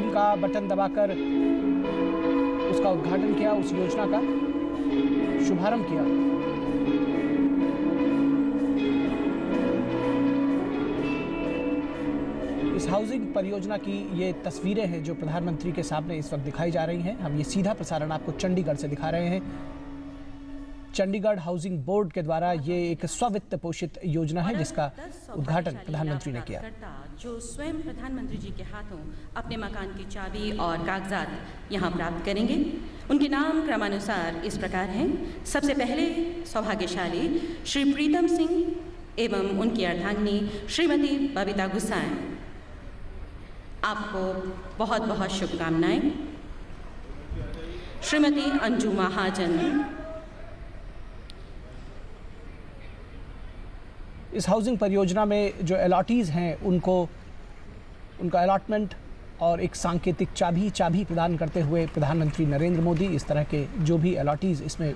Green का button दबाकर उसका उद्घाटन किया, उस योजना का शुभारंभ किया। इस हाउसिंग परियोजना की ये तस्वीरें हैं जो प्रधानमंत्री के सामने इस वक्त दिखाई जा रही हैं। हम ये सीधा प्रसारण आपको चंडीगढ़ से दिखा रहे हैं। चंडीगढ़ हाउसिंग बोर्ड के द्वारा ये एक स्व-वित्त पोषित योजना है जिसका उद्घाटन प्रधानमंत्री ने किया। जो स्वयं प्रधानमंत्री जी के हाथों अपने मकान की चाबी और कागजात यहाँ प्राप्त करेंगे। उनके नाम क्रमानुसार इस प्रकार हैं। सबसे पहले सौभाग्यशाली श्री प्रीतम सिंह एवं उनकी अर्धांगिनी श्रीमती बबीता गुसाई। आपको बहुत बहुत शुभकामनाएं। श्रीमती अंजू महाजन। इस हाउसिंग परियोजना में जो अलॉटीज़ हैं उनका अलॉटमेंट और एक सांकेतिक चाबी प्रदान करते हुए प्रधानमंत्री नरेंद्र मोदी इस तरह के जो भी अलॉटीज़ इसमें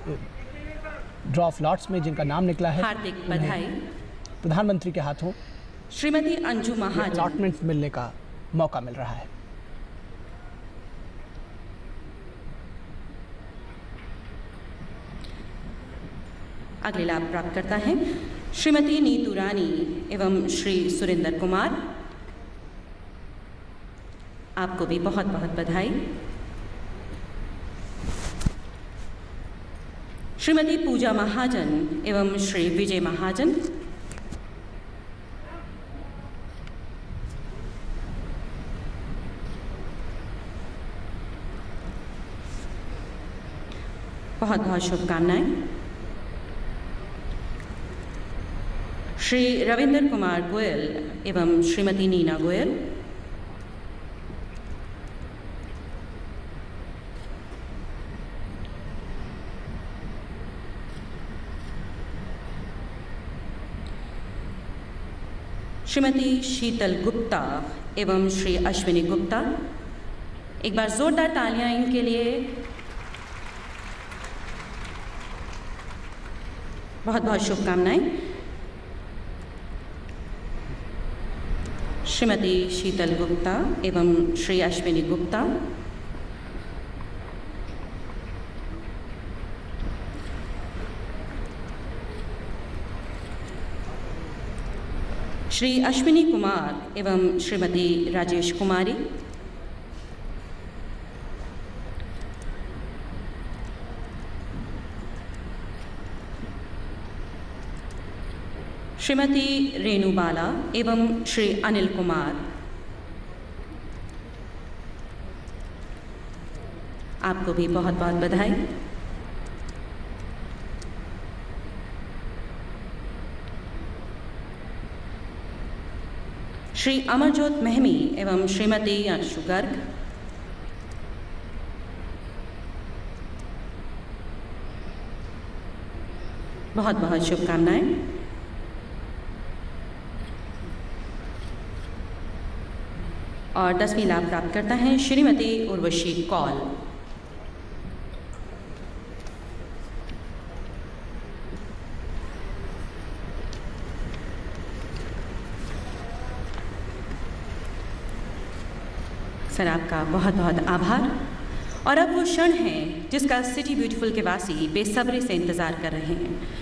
ड्रॉ ऑफ लॉट्स में जिनका नाम निकला है, हार्दिक बधाई। प्रधानमंत्री के हाथों श्रीमती अंजू महाजन अलॉटमेंट मिलने का मौका मिल रहा है। अगले लाभ प्राप्त करता है श्रीमती नीतू रानी एवं श्री सुरेंद्र कुमार। आपको भी बहुत बहुत बधाई। श्रीमती पूजा महाजन एवं श्री विजय महाजन। बहुत बहुत शुभकामनाएं। श्री रविंद्र कुमार गोयल एवं श्रीमती नीना गोयल। श्रीमती शीतल गुप्ता एवं श्री अश्विनी गुप्ता। एक बार जोरदार तालियां इनके लिए। बहुत बहुत शुभकामनाएं। श्रीमती शीतल गुप्ता एवं श्री अश्विनी गुप्ता। श्री अश्विनी कुमार एवं श्रीमती राजेश कुमारी। श्रीमती रेणु बाला एवं श्री अनिल कुमार। आपको भी बहुत बहुत बधाई। श्री अमरजोत महमी एवं श्रीमती अंशु गर्ग। बहुत बहुत शुभकामनाएं। और 10वीं लाभ प्राप्त करता है श्रीमती उर्वशी कौल। सर आपका बहुत बहुत आभार। और अब वो क्षण है जिसका सिटी ब्यूटीफुल के वासी बेसब्री से इंतज़ार कर रहे हैं।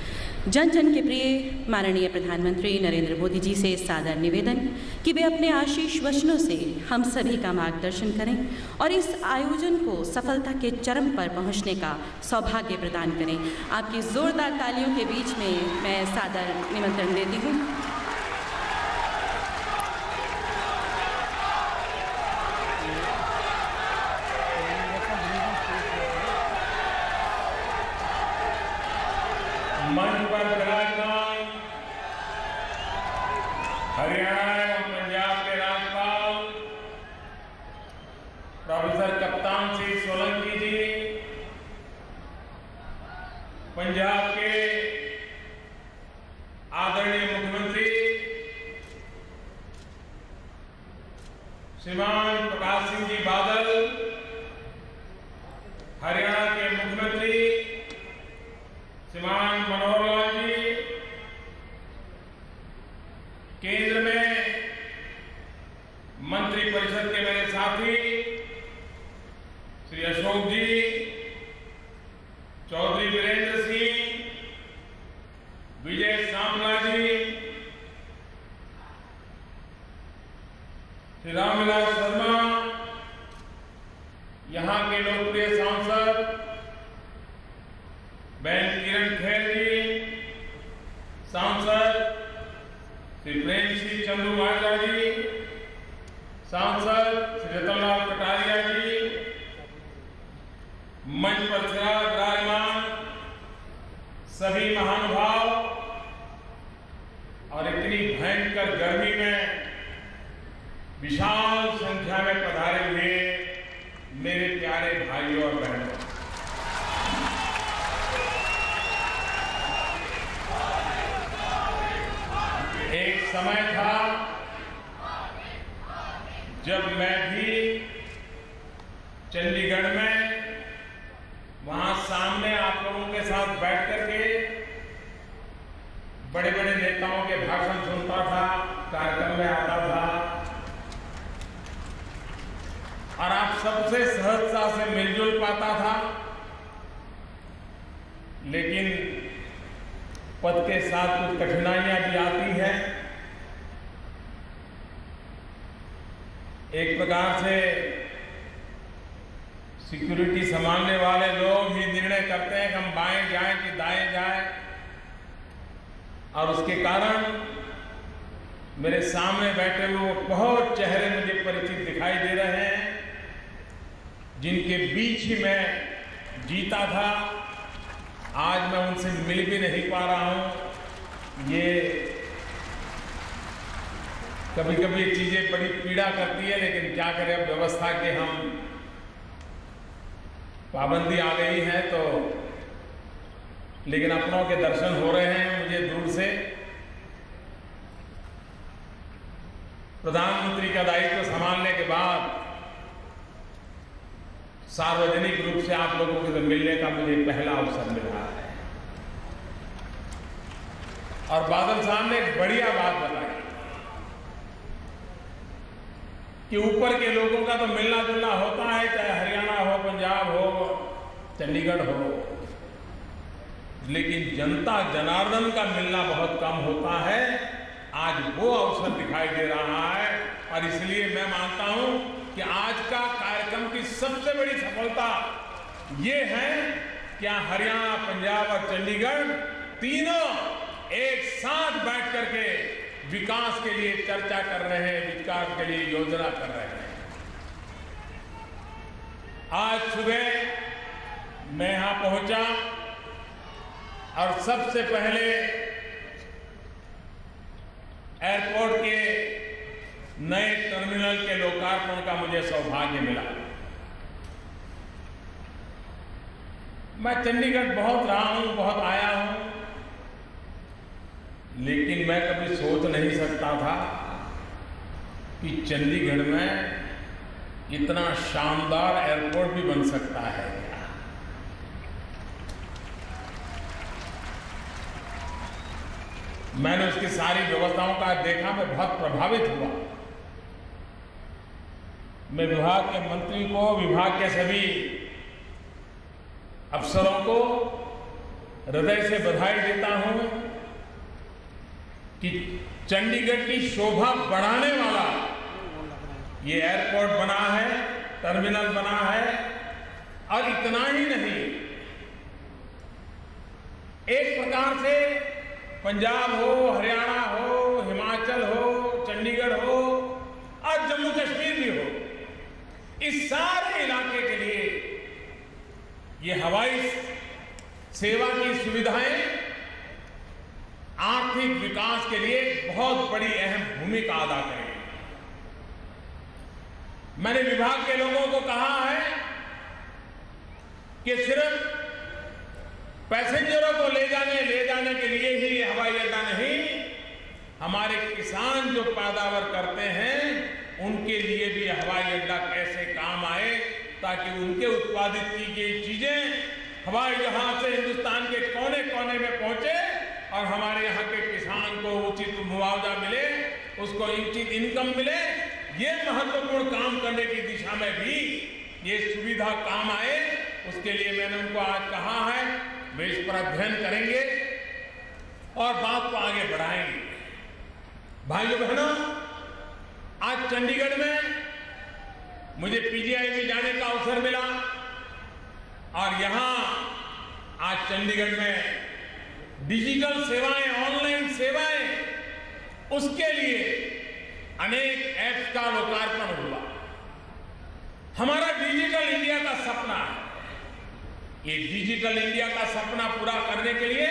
जन जन के प्रिय माननीय प्रधानमंत्री नरेंद्र मोदी जी से सादर निवेदन कि वे अपने आशीष वचनों से हम सभी का मार्गदर्शन करें और इस आयोजन को सफलता के चरम पर पहुंचने का सौभाग्य प्रदान करें। आपकी जोरदार तालियों के बीच में मैं सादर निमंत्रण देती हूँ। मंच पर विराजमान हरियाणा एवं पंजाब के राज्यपाल प्रोफेसर कप्तान सिंह सोलंकी जी, पंजाब के आदरणीय मुख्यमंत्री श्रीमान प्रकाश सिंह जी बादल, हरियाणा के मुख्यमंत्री श्रीमान मनोहर लाल जी, केंद्र में मंत्रिपरिषद के मेरे साथी श्री अशोक जी, चौधरी वीरेंद्र सिंह, विजय सांपला जी, श्री रामविलास शर्मा, यहां के लोकप्रिय सांसद बहन किरण खेर जी, सांसद श्री प्रेम सिंह चंदू माजरा जी, सांसद श्री रतनलाल कटारिया जी, मंच पर विराजमान सभी महानुभाव और इतनी भयंकर गर्मी में विशाल संख्या में पधारे हुए मेरे प्यारे भाइयों और बहनों, एक समय था जब मैं भी चंडीगढ़ में वहां सामने आप लोगों के साथ बैठ करके बड़े बड़े नेताओं के भाषण सुनता था, कार्यक्रम में आता था और आप सबसे सहजता से मिलजुल पाता था। लेकिन पद के साथ कुछ कठिनाइयां भी आती हैं। एक प्रकार से सिक्योरिटी संभालने वाले लोग ही निर्णय करते हैं कि हम बाएं जाएं कि दाएं जाएं, और उसके कारण मेरे सामने बैठे हुए बहुत चेहरे मुझे परिचित दिखाई दे रहे हैं, जिनके बीच ही मैं जीता था। आज मैं उनसे मिल भी नहीं पा रहा हूं। ये कभी कभी चीजें बड़ी पीड़ा करती है, लेकिन क्या करें, अब व्यवस्था के हम पाबंदी आ गई है तो, लेकिन अपनों के दर्शन हो रहे हैं मुझे दूर से। प्रधानमंत्री का दायित्व संभालने के बाद सार्वजनिक रूप से आप लोगों से मिलने का मुझे पहला अवसर मिला है। और बादल साहब ने एक बढ़िया बात बताई कि ऊपर के लोगों का तो मिलना जुलना होता है, चाहे हरियाणा हो, पंजाब हो, चंडीगढ़ हो, लेकिन जनता जनार्दन का मिलना बहुत कम होता है। आज वो अवसर दिखाई दे रहा है और इसलिए मैं मानता हूं कि आज का कार्यक्रम की सबसे बड़ी सफलता ये है कि हरियाणा, पंजाब और चंडीगढ़ तीनों एक साथ बैठ करके विकास के लिए चर्चा कर रहे हैं, विकास के लिए योजना कर रहे हैं। आज सुबह मैं यहां पहुंचा और सबसे पहले एयरपोर्ट के नए टर्मिनल के लोकार्पण का मुझे सौभाग्य मिला। मैं चंडीगढ़ बहुत रहा हूं, बहुत आया हूं, लेकिन मैं कभी सोच नहीं सकता था कि चंडीगढ़ में इतना शानदार एयरपोर्ट भी बन सकता है। मैंने उसकी सारी व्यवस्थाओं का देखा, मैं बहुत प्रभावित हुआ। मैं विभाग के मंत्री को, विभाग के सभी अफसरों को हृदय से बधाई देता हूं कि चंडीगढ़ की शोभा बढ़ाने वाला ये एयरपोर्ट बना है, टर्मिनल बना है। और इतना ही नहीं, एक प्रकार से पंजाब हो, हरियाणा हो, हिमाचल हो, चंडीगढ़ हो और जम्मू कश्मीर भी हो, इस सारे इलाके के लिए ये हवाई सेवा की सुविधाएं आर्थिक विकास के लिए बहुत बड़ी अहम भूमिका अदा करेंगी। मैंने विभाग के लोगों को कहा है कि सिर्फ पैसेंजरों को ले जाने के लिए ही ये हवाई अड्डा नहीं, हमारे किसान जो पैदावार करते हैं उनके लिए भी हवाई अड्डा कैसे काम आए, ताकि उनके उत्पादित की गई चीजें हवाई जहाज से हिंदुस्तान के कोने कोने में पहुंचे और हमारे यहाँ के किसान को उचित मुआवजा मिले, उसको उचित इनकम मिले। ये महत्वपूर्ण काम करने की दिशा में भी ये सुविधा काम आए, उसके लिए मैंने उनको आज कहा है वे इस पर अध्ययन करेंगे और बात को आगे बढ़ाएंगे। भाइयों बहनों, आज चंडीगढ़ में मुझे पीजीआई में जाने का अवसर मिला और यहां आज चंडीगढ़ में डिजिटल सेवाएं, ऑनलाइन सेवाएं, उसके लिए अनेक ऐप्स का लोकार्पण हुआ। हमारा डिजिटल इंडिया का सपना है। ये डिजिटल इंडिया का सपना पूरा करने के लिए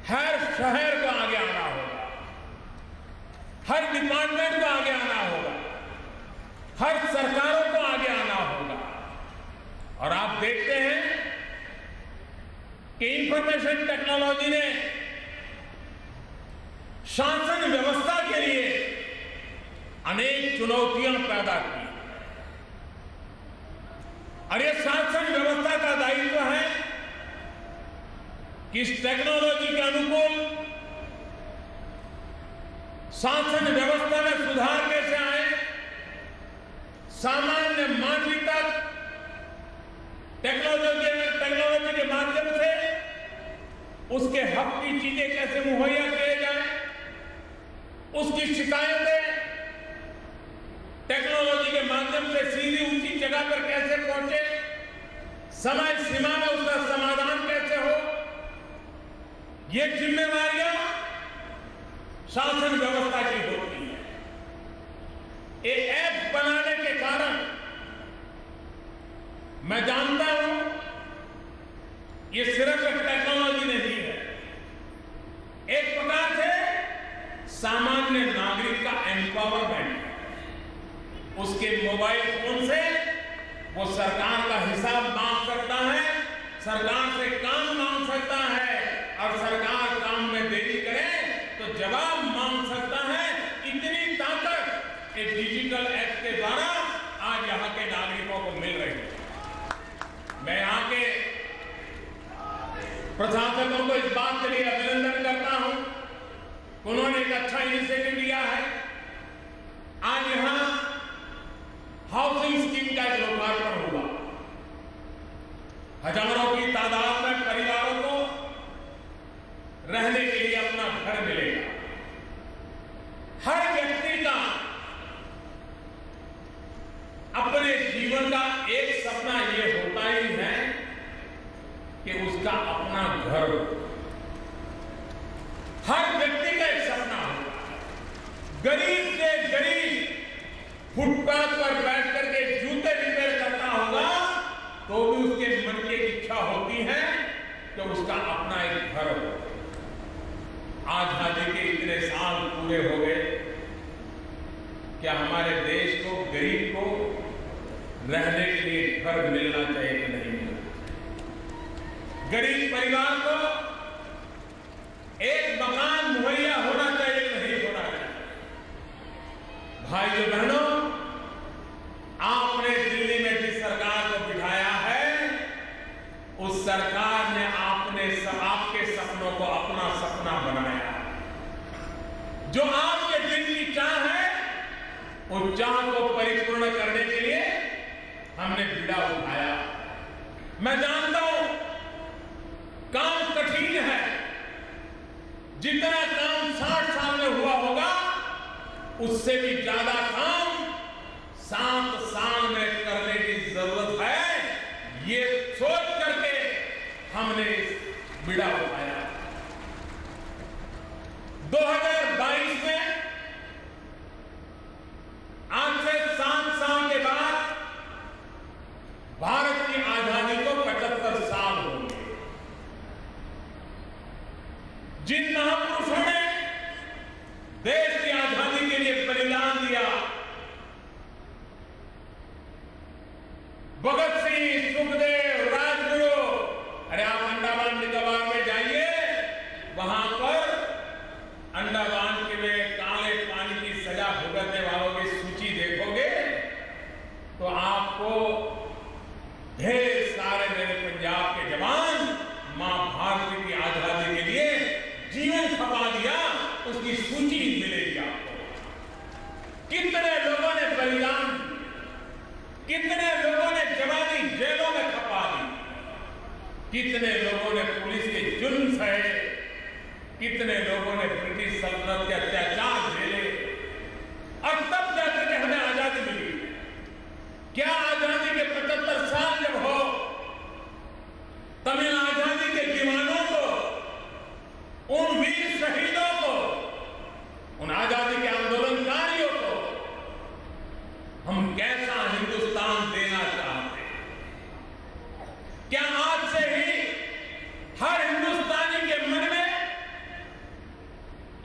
हर शहर को आगे आना होगा, हर डिपार्टमेंट को आगे आना होगा, हर सरकारों को आगे आना होगा। और आप देखते हैं कि इंफॉर्मेशन टेक्नोलॉजी ने शासन व्यवस्था के लिए अनेक चुनौतियां पैदा की और ये शासन व्यवस्था का दायित्व है कि इस टेक्नोलॉजी के अनुकूल शासन व्यवस्था में सुधार कैसे आए, सामान्य मानवी तक टेक्नोलॉजी के माध्यम से उसके हक की चीजें कैसे मुहैया किए जाए, उसकी शिकायतें टेक्नोलॉजी के माध्यम से सीधी ऊंची जगह पर कैसे पहुंचे, समय सीमा में उसका समाधान कैसे हो, ये जिम्मेवारियां शासन व्यवस्था की होती है। ये ऐप बनाने के कारण मैं जानता हूं ये सिर्फ एक टेक्नोलॉजी नहीं है, एक प्रकार से सामान्य नागरिक का एम्पावरमेंट है। उसके मोबाइल फोन से वो सरकार का हिसाब मांग सकता है, सरकार से काम मांग सकता है और सरकार काम में देरी करे तो जवाब मांग सकता है। इतनी ताकत इस डिजिटल ऐप के द्वारा आज यहाँ के नागरिकों को मिल रही है। मैं यहाँ के प्रशासकों को इस बात के लिए अभिनंदन करता हूं, उन्होंने एक अच्छा इनिशिएटिव लिया है। आज यहां हाउसिंग स्कीम का एक लोकार्पण हुआ। हजारों की तादाद में परिवारों को रहने के लिए अपना घर मिलेगा। हर व्यक्ति का अपने जीवन का एक सपना ये होता ही है कि उसका अपना घर हो। हर व्यक्ति का एक सपना होता है। गरीब से गरीब फुटपाथ पर बैठ करके जूते रिपेयर करता होगा तो भी उसके मन की इच्छा होती है कि उसका अपना एक घर हो। आजादी के इतने साल पूरे हो गए, क्या हमारे देश को, गरीब को रहने के लिए घर मिलना चाहिए कि नहीं? गरीब परिवार को एक मकान मुहैया होना चाहिए कि नहीं होना चाहिए? भाइयों बहनों, आपने दिल्ली में जिस सरकार को बिठाया है, उस सरकार ने आपके सपनों को अपना सपना बनाया। जो आपके दिल की चाह है, उस चाह को परिपूर्ण करने के लिए हमने बीड़ा उठाया। मैं जानता हूं काम कठिन है। जितना काम 60 साल में हुआ होगा उससे भी ज्यादा काम 7 साल में करने की जरूरत है। ये सोच करके हमने बीड़ा उठाया। 2022 में आज से 7 साल के बाद भारत की आजादी को 75 साल हो गए। जिन महापुरुषों ने देश की आजादी के लिए बलिदान दिया, भगत सिंह, सुखदेव, राजगुरु, अरे आप अंडमान निकोबार में जाइए, वहां पर अंडमान में काले पानी की सजा भुगतने वालों की सूची देखोगे तो आपको ढेर सारे मेरे पंजाब के जवान मां भारती की आजादी के लिए जीवन खपा दिया, उसकी सूची मिलेगी आपको। कितने लोगों ने बलिदान, कितने लोगों ने कितने लोगों ने पुलिस के जुल्म सहे, कितने लोगों ने ब्रिटिश सल्तनत के अत्याचार झेले, और तब जाकर के हमें आजादी मिली। क्या आजादी के 75 साल जब हो, तमिल आजादी के दीवानों को, उन वीर शहीदों को, उन आजादी के आंदोलनकारियों को हम कैसा हिंदुस्तान देना चाहते हैं? क्या आज से ही हर हिंदुस्तानी के मन में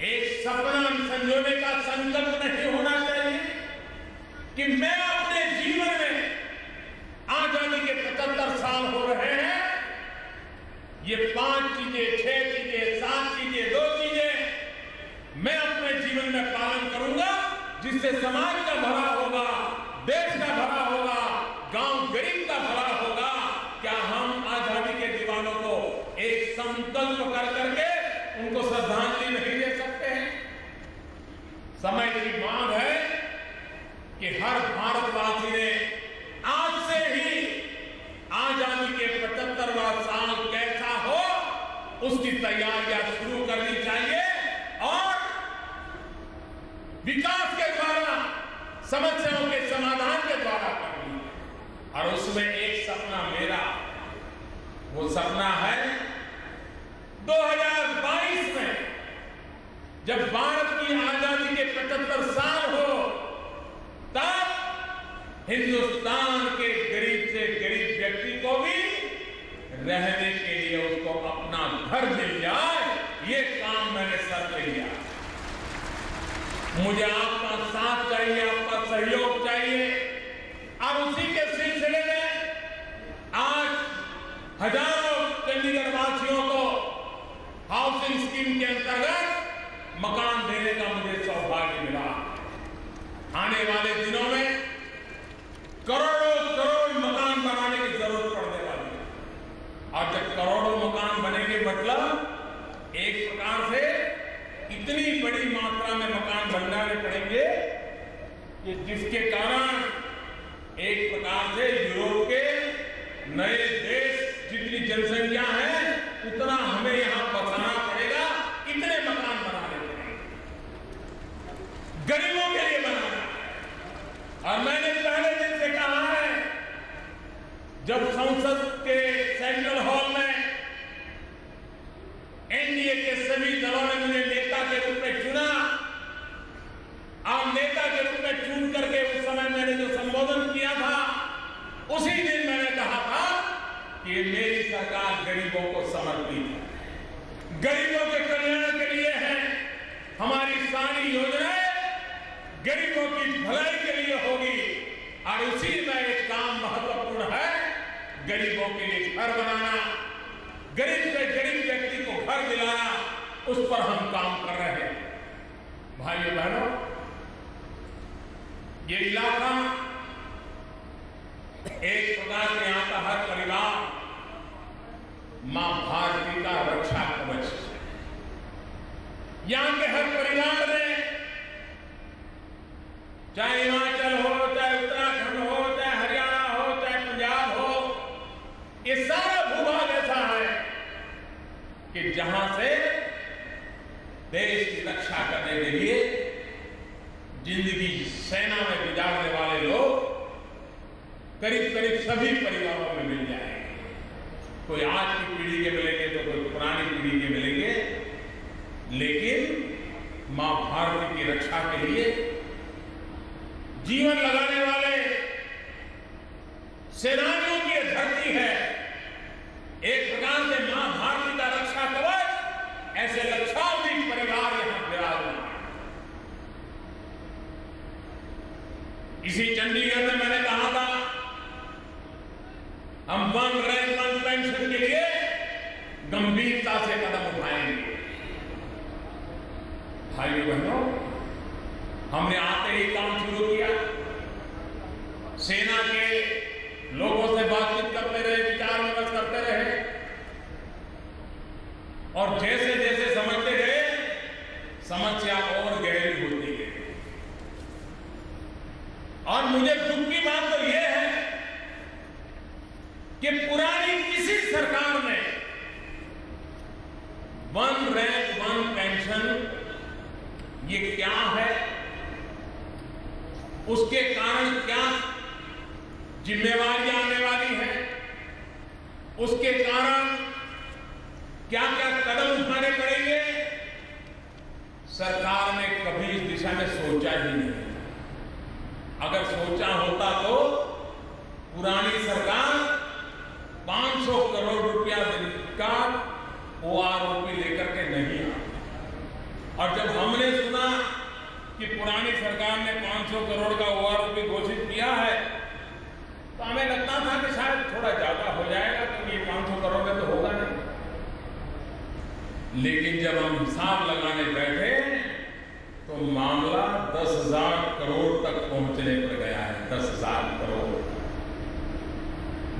एक सपना संजोने का संकल्प नहीं होना चाहिए कि मैं अपने जीवन में, आजादी के 75 साल हो रहे हैं, ये 5 चीजें, 6 चीजें, 7 चीजें, 2 चीजें मैं अपने जीवन में पालन करूंगा, जिससे समाज का भला होगा, देश का भला होगा, गांव गरीब का भला होगा। क्या हम आजादी के दीवानों को एक संकल्प कर करके उनको श्रद्धांजलि नहीं दे सकते हैं? समय की मांग है कि हर भारतवासी ने आज से ही आजादी के 75वां साल कैसा हो, उसकी तैयारियां शुरू करनी चाहिए और विकास के द्वारा, समस्याओं के समाधान के द्वारा करनी है। और उसमें एक सपना मेरा, वो सपना है 2022 में जब भारत की आजादी के 75 साल हो, तब हिंदुस्तान के गरीब से गरीब व्यक्ति को भी रहने के लिए उसको अपना घर मिल जाए। ये काम मैंने सर पे लिया। मुझे आपका साथ चाहिए, आपका सहयोग चाहिए। और उसी के सिलसिले में आज हजारों चंडीगढ़ वासियों को हाउसिंग स्कीम के अंतर्गत मकान देने का मुझे सौभाग्य मिला। आने वाले दिनों में करोड़ों करोड़ मकान बनाने की जरूरत पड़ने वाली है। और जब करोड़ों मकान बनेंगे, मतलब एक प्रकार से इतनी बड़ी मात्रा में मकान बनवाने पड़ेंगे कि जिसके कारण एक प्रकार से यूरोप के नए देश जितनी जनसंख्या है, उतना हमें यहां बसाना पड़ेगा। इतने मकान बनाने पड़ेंगे, गरीबों के लिए बनाना है। और मैंने पहले दिन से कहा है, जब संसद के सेंट्रल हॉल में एनडीए के सभी दलों ने मुझे नेता के रूप में चुना, और नेता के रूप में चुन करके उस समय मैंने जो संबोधन किया था, उसी दिन मैंने कहा था कि मेरी सरकार गरीबों को समर्पित है, गरीबों के कल्याण के लिए है। हमारी सारी योजनाएं गरीबों की भलाई के लिए होगी। और उसी में एक काम महत्वपूर्ण है, गरीबों के लिए घर बनाना, गरीब से गरीब व्यक्ति को घर दिलाना, उस पर हम काम कर रहे हैं। भाइयों बहनों, ये इलाका एक प्रकार से यहाँ का हर परिवार मां भारती का रक्षा कवच है। यहाँ के हर परिवार में, चाहे हिमाचल हो, चाहे उत्तराखंड हो, चाहे हरियाणा हो, चाहे पंजाब हो, ये सारा भूभाग ऐसा है कि जहां से देश की रक्षा करने के लिए जिंदगी सेना में गुजारने वाले लोग करीब करीब सभी परिवारों में मिल जाएंगे। कोई आज की पीढ़ी के मिलेंगे तो कोई पुरानी पीढ़ी के मिलेंगे, लेकिन मां भारती की रक्षा के लिए जीवन लगाने वाले सेनानियों की यह धरती है। एक प्रकार से मां भारती का रक्षा कवच, ऐसे लक्षाधिक परिवार यहां विराजमान है। इसी चंडीगढ़ में मैंने कहा था, हम वन रैंक वन पेंशन के लिए गंभीरता से कदम उठाएंगे। भाइयों बहनों, हमने आते ही काम शुरू किया। सेना के लोगों से बातचीत करते रहे, विचार विमर्श करते रहे, और जैसे जैसे समझते गए, समस्या और गहरी होती गई। और मुझे दुख की बात तो यह है कि पुरानी किसी सरकार ने ये क्या है, उसके कारण क्या जिम्मेवारियां आने वाली है, उसके कारण क्या क्या कदम उठाने पड़ेंगे, सरकार ने कभी इस दिशा में सोचा ही नहीं। अगर सोचा होता तो पुरानी सरकार 500 करोड़ रुपया का ओआरओपी लेकर के नहीं आई। और जब हमने सुना कि पुरानी सरकार ने 500 करोड़ का ओआरओपी घोषित किया है, तो हमें लगता था कि शायद थोड़ा ज्यादा हो जाएगा, क्योंकि ये 500 करोड़ में तो होगा नहीं। लेकिन जब हम हिसाब लगाने बैठे तो मामला 10,000 करोड़ तक पहुंचने पर गया है। 10,000 करोड़।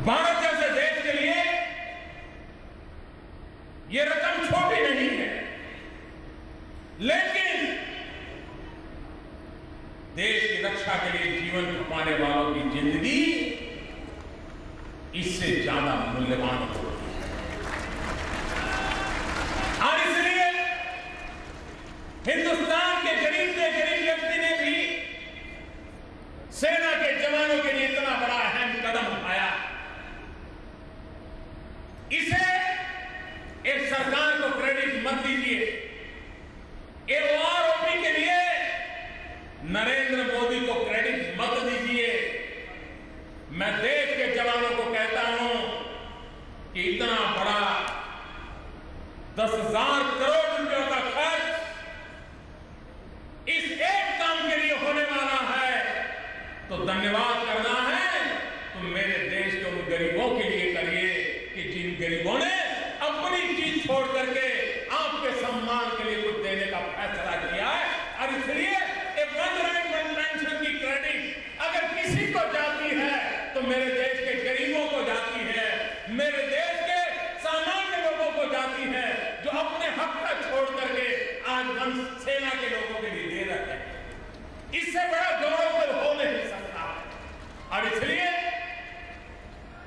भारत जैसे देश के लिए ये रकम छोटी नहीं है, लेकिन देश की रक्षा के लिए जीवन खपाने वालों की जिंदगी इससे ज्यादा मूल्यवान होती है। और इसलिए हिंदुस्तान के गरीब से गरीब व्यक्ति ने भी सेना के जवानों के लिए इतना बड़ा अहम कदम उठाया। इसे एक सरकार को क्रेडिट मत दीजिए। ओआरओपी के लिए नरेंद्र मोदी को क्रेडिट मत दीजिए। मैं देश के जवानों को कहता हूं कि इतना बड़ा 10,000 करोड़ रुपयों का खर्च इस एक काम के लिए होने वाला है, तो धन्यवाद करना है तो मेरे देश के उन गरीबों के लिए करिए कि जिन गरीबों ने अपनी चीज छोड़ करके आपके सम्मान के लिए कुछ देने का फैसला किया है। और इसलिए वन रैंक वन पेंशन की क्रेडिट अगर किसी को जाती है तो मेरे देश के गरीबों को जाती है, मेरे देश के सामान्य लोगों को जाती है, जो अपने हक का छोड़ करके आज हम सेना के लोगों के लिए दे रहे हैं। इससे बड़ा गौरव तो हो नहीं सकता। और इसलिए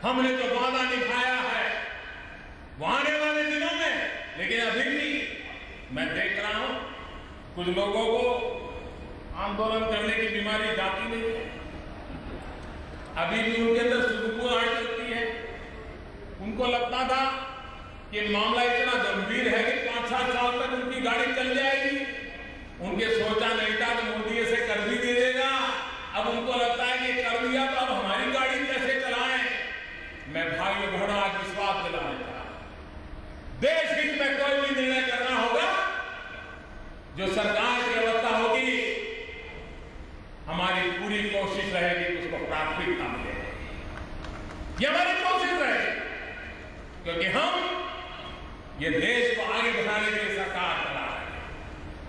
हमने जो वादा निभाया है वो आने वाले दिनों में, लेकिन अभी भी मैं देख रहा हूं कुछ लोगों को आंदोलन करने की बीमारी जाती नहीं है। अभी भी उनके अंदर सुगबुगाहट लगती है। उनको लगता था कि मामला इतना गंभीर है कि 5-7 साल तक उनकी गाड़ी चल जाएगी। उनके सोचा नहीं था कि मोदी इसे कर भी दे देगा। अब उनको लगता है कि कर दिया तो अब हमारी गाड़ी कैसे चलाएं। मैं भाइयों बहनों आज विश्वास दिलाना चाहता हूं, देश हित में कोई भी निर्णय करना होगा, जो सरकार की व्यवस्था होगी, हमारी पूरी कोशिश रहेगी कि उसको प्राथमिकता मिले। ये हमारी कोशिश रहेगी, क्योंकि हम ये देश को आगे बढ़ाने के लिए सरकार चला रहे हैं,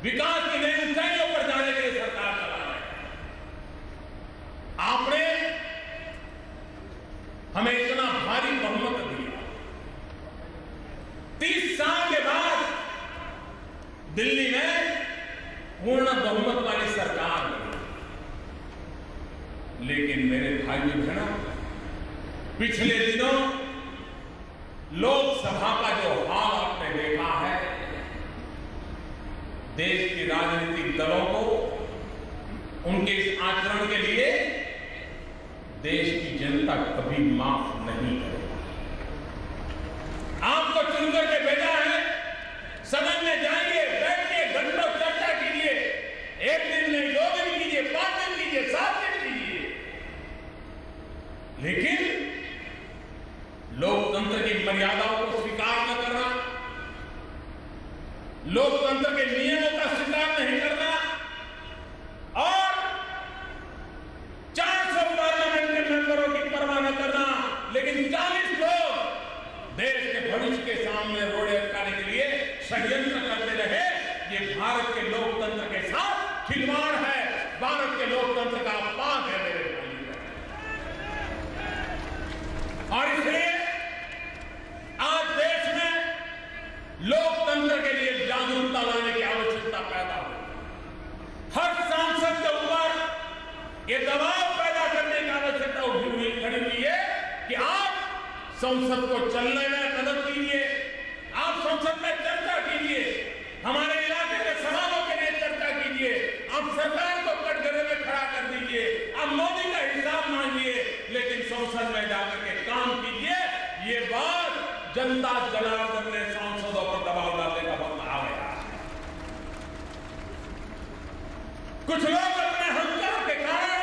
विकास की नई ऊंचाइयों पर जाने के लिए सरकार चला रहे हैं। आपने हमें इतना भारी बहुमत दिया। 30 साल के बाद दिल्ली में पूर्ण बहुमत वाली सरकार बनी। लेकिन मेरे भाइयों बहनों, पिछले दिनों लोकसभा का जो हाल आपने देखा है, देश के राजनीतिक दलों को उनके इस आचरण के लिए देश की जनता कभी माफ नहीं करेगी। आपको चुनकर के भेजा है, सदन में जाइए, बैठिए, घंटों चर्चा कीजिए, 1 दिन नहीं, 2 दिन कीजिए, 5 दिन कीजिए, 7 दिन कीजिए, लेकिन लोकतंत्र की मर्यादाओं को स्वीकार न करना, लोकतंत्र के नियमों का स्वीकार नहीं करना और 400 पार्लियामेंट के मेंबरों की परवाह न करना, लेकिन 40 लोग देश के भविष्य के सामने रोड़े अटकाने के लिए षड्यंत्र करते रहे। ये भारत के लोकतंत्र के साथ खिलवाड़ है, भारत के लोकतंत्र का अपमान है मेरे भाई। और इसलिए आज देश में लोकतंत्र के लिए जागरूकता लाने की आवश्यकता पैदा हो। हर सांसद के ऊपर ये दबाव पैदा करने की आवश्यकता खड़ी हुई है कि आप संसद को चलने में मदद कीजिए, आप संसद में चर्चा कीजिए, हमारे इलाके के सवालों के लिए चर्चा कीजिए, मोदी का हिसाब मांगिए, लेकिन संसद में जाकर के काम कीजिए। ये बात जनता जनार्दन ने सांसदों पर दबाव डालने का वक्त आ गया है। कुछ लोग अपने अहंकार के कारण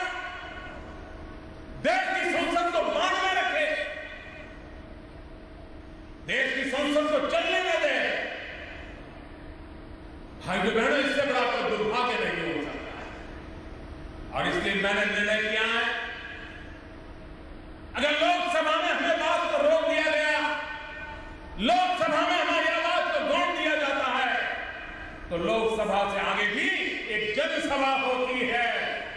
देश की संसद को बांध में रखे, देश की संसद को चलने न दे। भाइयों बहनों, इससे बड़ा कोई दुर्भाग्य नहीं हो सकता है। और इसलिए मैंने निर्णय किया है, अगर लोकसभा में हमें बात को रोक दिया गया, लोकसभा में हमारी आवाज को गौण दिया जाता है, तो लोकसभा से आगे भी एक जनसभा होती है,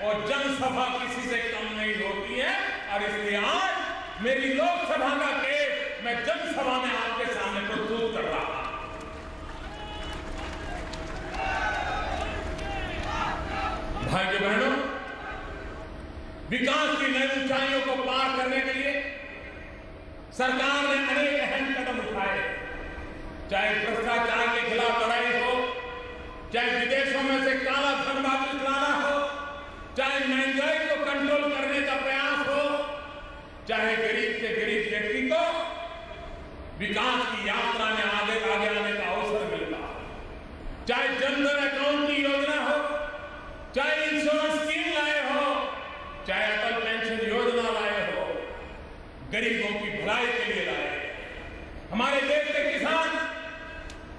और जनसभा किसी से कम नहीं होती है। और इसलिए आज मेरी लोकसभा का केस मैं जनसभा में आपके सामने प्रस्तुत कर रहा हूं। भाइयों बहनों, विकास की नई ऊंचाइयों को पार करने के लिए सरकार ने अनेक अहम कदम उठाए, चाहे भ्रष्टाचार के खिलाफ लड़ाई हो, चाहे विदेशों में से काला धन वापस लाना हो, चाहे महंगाई को कंट्रोल करने का प्रयास हो, चाहे गरीब से गरीब व्यक्ति को विकास की यात्रा में आगे आने का अवसर मिलता हो, चाहे जनधन अकाउंट की योजना हो, चाहे इंश्योरेंस स्कीम लाए हो, चाहे अटल पेंशन योजना लाए हो, गरीबों की भलाई के लिए लाए। हमारे देश के किसान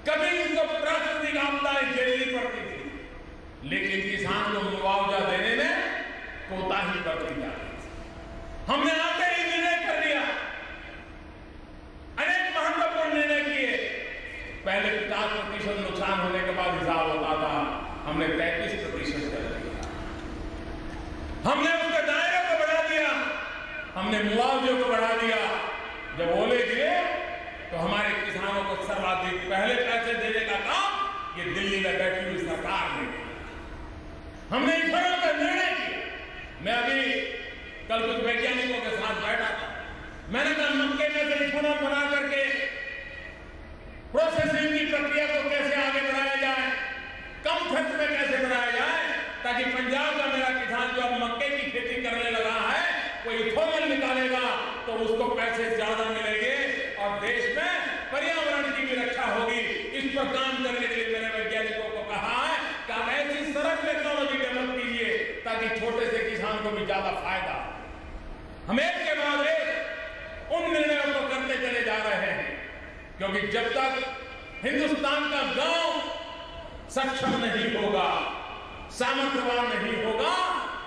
कभी उनको प्राकृतिक आपदाएं झेलनी पड़ती थी, लेकिन किसान को मुआवजा देने में कोताही बरती जाती थी। हमने आते ही निर्णय कर लिया, अनेक महत्वपूर्ण निर्णय किए। पहले 50% नुकसान होने के बाद हिसाब होता था, हमने 33% कर दिया। हमने उसके दायरे को बढ़ा दिया, हमने मुआवजे को बढ़ा दिया। जब ओले गिरे तो हमारे किसानों को सर्वाधिक पहले पैसे देने का काम ये दिल्ली में बैठी हुई सरकार ने किया। हमने इथेनॉल का निर्णय किया। मैं अभी कल कुछ वैज्ञानिकों के साथ बैठा था, मैंने कहा मक्के में से इथेनॉल बना करके प्रोसेसिंग की प्रक्रिया को कैसे आगे बढ़ाया जाए, कम खर्च में कैसे बढ़ाया जाए, ताकि पंजाब का मेरा किसान जो अब मक्के की खेती करने लगा है, वो इथेनॉल निकालेगा तो उसको पैसे ज्यादा मिलेंगे और देश में पर्यावरण की भी रक्षा होगी। इस पर काम करने के लिए मैंने वैज्ञानिकों को कहा है कि आप ऐसी सरल टेक्नोलॉजी डेवलप कीजिए ताकि छोटे से किसान को भी ज्यादा फायदा। हम एक के बाद एक उन निर्णयों को करते चले जा रहे हैं, क्योंकि जब तक हिंदुस्तान का गांव सक्षम नहीं होगा, सामर्थ्यवान नहीं होगा,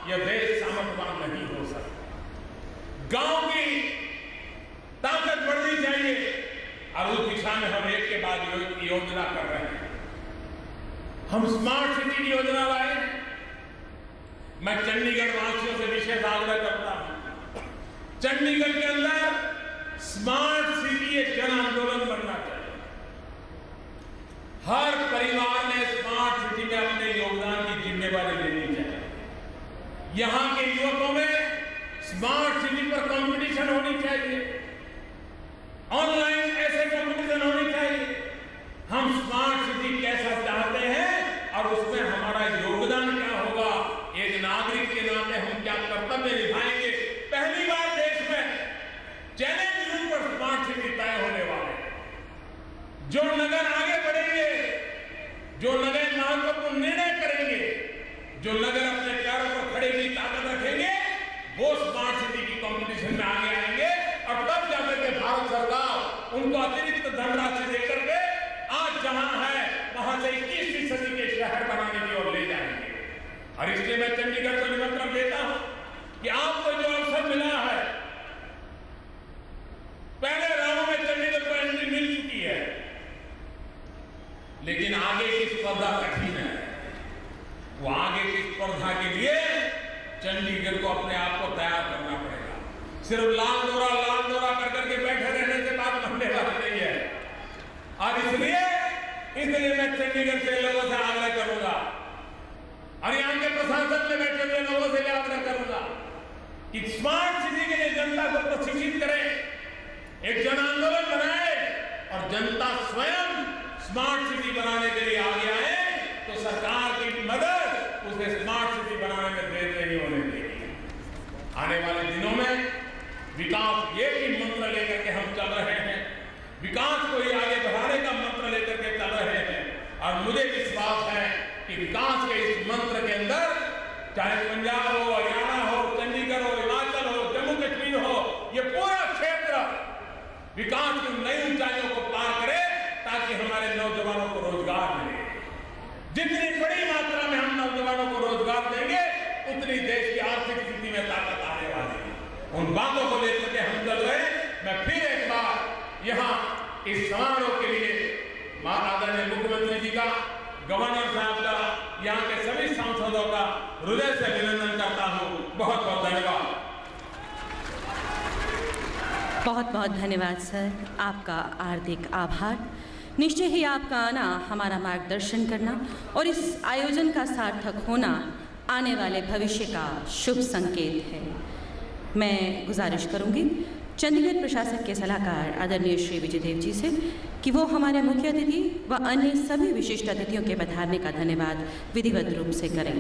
यह देश सामर्थ्यवान नहीं हो सकता। गांव की ताकत बढ़नी चाहिए और उस दिशा में हम एक के बाद योजना कर रहे हैं। हम स्मार्ट सिटी की योजना लाए। मैं चंडीगढ़ वासियों से विशेष आग्रह करता हूं, चंडीगढ़ के अंदर स्मार्ट सिटी एक जन आंदोलन बनना चाहिए। हर परिवार ने स्मार्ट सिटी में अपने योगदान की जिम्मेवारी लेनी चाहिए। यहां के युवकों में स्मार्ट सिटी पर कंपटीशन होनी चाहिए, ऑनलाइन ऐसे कंपटीशन होनी चाहिए। हम स्मार्ट सिटी कैसा चाहते हैं और उसमें हमारा योगदान क्या होगा, एक नागरिक के नाते हम क्या कर्तव्य निभाएंगे। पहली बार देश में चैलेंज रूप पर स्मार्ट सिटी तय होने वाले। जो नगर आगे बढ़ेंगे, जो नगर महत्वपूर्ण निर्णय करेंगे, जो नगर अपने पैरों पर खड़े की ताकत रखेंगे, वो स्मार्ट सिटी की कंपटीशन में आगे आएंगे और तब जाकर के भारत सरकार उनको अतिरिक्त धनराशि देकर के आज जहां है वहां से 21वीं सदी के शहर बनाने की ओर ले जाएंगे। और इसलिए मैं चंडीगढ़ को निमंत्रण देता हूं कि आपको जो अवसर मिला है, पहले राहों में चंडीगढ़ को एंट्री मिल चुकी है, लेकिन आगे की स्पर्धा कठिन है। वो आगे की स्पर्धा के लिए चंडीगढ़ को अपने आप को तैयार करना पड़ेगा। सिर्फ लाल दौरा कर करके बैठे रहने से बात बनने वाली नहीं है। और इसलिए मैं चंडीगढ़ के लोगों से आग्रह करूंगा और यहाँ के प्रशासन में बैठे हुए लोगों से भी आग्रह करूंगा कि स्मार्ट सिटी के लिए जनता को प्रशिक्षित करें, एक जन आंदोलन बनाए और जनता स्वयं स्मार्ट सिटी बनाने के लिए आगे आए, तो सरकार की मदद उसे स्मार्ट सिटी बनाने में देर नहीं होने देगी। साफ एक ही मंत्र लेकर के हम चल रहे हैं, विकास को ही आगे बढ़ाने का मंत्र लेकर के चल रहे हैं। और मुझे विश्वास है कि विकास के इस मंत्र के अंदर चाहे पंजाब हो, हरियाणा हो, चंडीगढ़ हो, हिमाचल हो, जम्मू कश्मीर हो, ये पूरा क्षेत्र विकास की नई ऊंचाइयों को पार करे ताकि हमारे नौजवानों को रोजगार मिले। जितनी बड़ी मात्रा में हम नौजवानों को रोजगार देंगे उतनी देश की आर्थिक स्थिति में ताकत आने वाली है। उन बातों को लेकर के हम चल रहे हैं। मैं फिर एक बार यहाँ इस समारोह के लिए आदरणीय मुख्यमंत्री जी का, गवर्नर साहब का, यहाँ के सभी सांसदों का हृदय से अभिनंदन करता हूँ। बहुत बहुत धन्यवाद। बहुत बहुत धन्यवाद सर, आपका हार्दिक आभार। निश्चय ही आपका आना, हमारा मार्गदर्शन करना और इस आयोजन का सार्थक होना आने वाले भविष्य का शुभ संकेत है। मैं गुजारिश करूंगी चंडीगढ़ प्रशासन के सलाहकार आदरणीय श्री विजय देव जी से कि वो हमारे मुख्य अतिथि व अन्य सभी विशिष्ट अतिथियों के पधारने का धन्यवाद विधिवत रूप से करें।